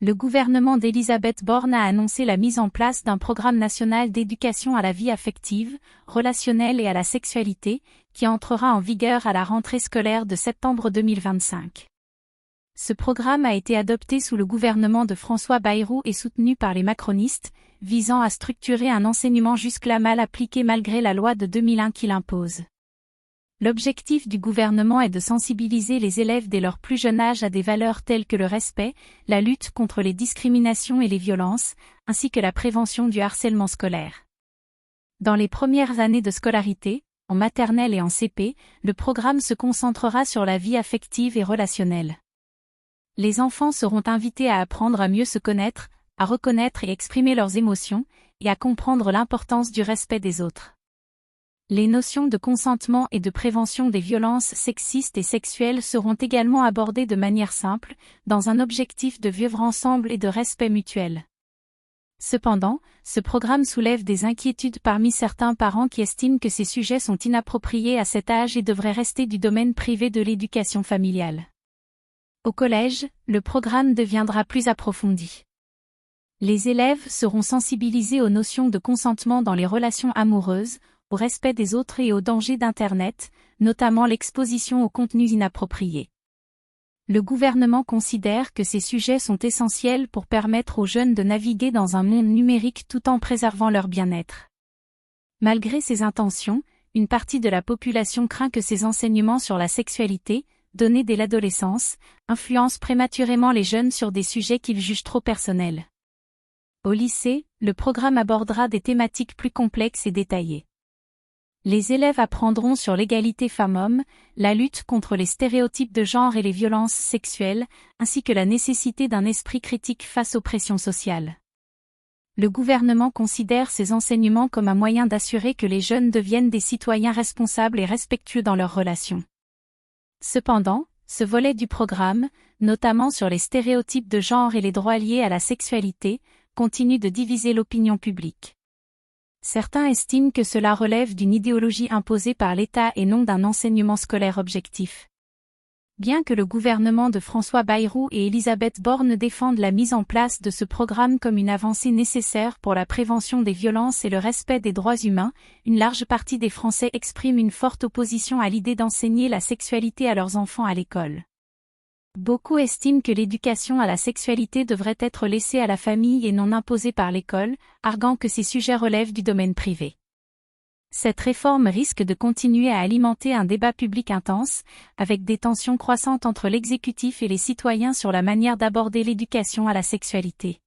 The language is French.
Le gouvernement d'Elisabeth Borne a annoncé la mise en place d'un programme national d'éducation à la vie affective, relationnelle et à la sexualité, qui entrera en vigueur à la rentrée scolaire de septembre 2025. Ce programme a été adopté sous le gouvernement de François Bayrou et soutenu par les macronistes, visant à structurer un enseignement jusque-là mal appliqué malgré la loi de 2001 qui l'impose. L'objectif du gouvernement est de sensibiliser les élèves dès leur plus jeune âge à des valeurs telles que le respect, la lutte contre les discriminations et les violences, ainsi que la prévention du harcèlement scolaire. Dans les premières années de scolarité, en maternelle et en CP, le programme se concentrera sur la vie affective et relationnelle. Les enfants seront invités à apprendre à mieux se connaître, à reconnaître et exprimer leurs émotions, et à comprendre l'importance du respect des autres. Les notions de consentement et de prévention des violences sexistes et sexuelles seront également abordées de manière simple, dans un objectif de vivre ensemble et de respect mutuel. Cependant, ce programme soulève des inquiétudes parmi certains parents qui estiment que ces sujets sont inappropriés à cet âge et devraient rester du domaine privé de l'éducation familiale. Au collège, le programme deviendra plus approfondi. Les élèves seront sensibilisés aux notions de consentement dans les relations amoureuses, au respect des autres et aux dangers d'Internet, notamment l'exposition aux contenus inappropriés. Le gouvernement considère que ces sujets sont essentiels pour permettre aux jeunes de naviguer dans un monde numérique tout en préservant leur bien-être. Malgré ces intentions, une partie de la population craint que ces enseignements sur la sexualité, donnés dès l'adolescence, influencent prématurément les jeunes sur des sujets qu'ils jugent trop personnels. Au lycée, le programme abordera des thématiques plus complexes et détaillées. Les élèves apprendront sur l'égalité femmes-hommes, la lutte contre les stéréotypes de genre et les violences sexuelles, ainsi que la nécessité d'un esprit critique face aux pressions sociales. Le gouvernement considère ces enseignements comme un moyen d'assurer que les jeunes deviennent des citoyens responsables et respectueux dans leurs relations. Cependant, ce volet du programme, notamment sur les stéréotypes de genre et les droits liés à la sexualité, continue de diviser l'opinion publique. Certains estiment que cela relève d'une idéologie imposée par l'État et non d'un enseignement scolaire objectif. Bien que le gouvernement de François Bayrou et Elisabeth Borne défendent la mise en place de ce programme comme une avancée nécessaire pour la prévention des violences et le respect des droits humains, une large partie des Français exprime une forte opposition à l'idée d'enseigner la sexualité à leurs enfants à l'école. Beaucoup estiment que l'éducation à la sexualité devrait être laissée à la famille et non imposée par l'école, arguant que ces sujets relèvent du domaine privé. Cette réforme risque de continuer à alimenter un débat public intense, avec des tensions croissantes entre l'exécutif et les citoyens sur la manière d'aborder l'éducation à la sexualité.